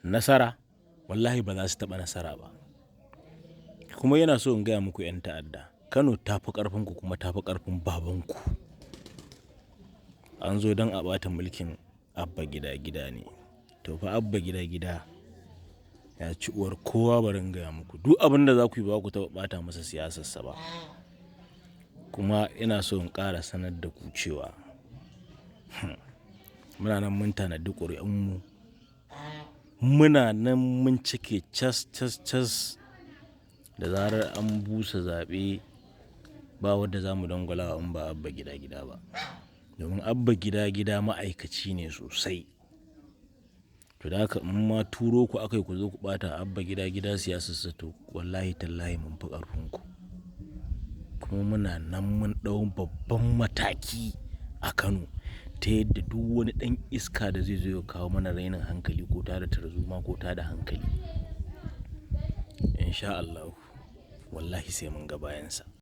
nasara, wallahi ba za su taɓa nasara ba. Kuma yana so in gaya muku 'yan ta'adda, Kano ta fi ƙarfinku kuma ta fi ƙarfin babanku. An zo don a ɓata mulkin Abba Gida ne. To fa Abba Gida ya ci uwar kowa, barin gaya muku. Duk abin da za ku yi ba ku taɓa ɓata masa siyasarsa ba. Kuma ina so in ƙara sanar da ku cewa muna nan mun tanadi ƙuri'unmu, muna nan mun cike cas da zarar an busa zaɓe, ba wadda za mu dangwala in ba Abba Gida ba. Domin Abba Gida ma'aikaci ne sosai. To da haka in ma turo ku aka yi ku zo ku ɓata Abba Gida siyasarsa, to wallahi tallahi mun fi ƙarfinku. Kuma muna nan mun ɗau babban mataki a Kano ta yadda duk wani ɗan iska da zai zo ya kawo mana rainin hankali ko tada tarzoma ko tada hankali, insha Allah wallahi sai mun ga bayansa.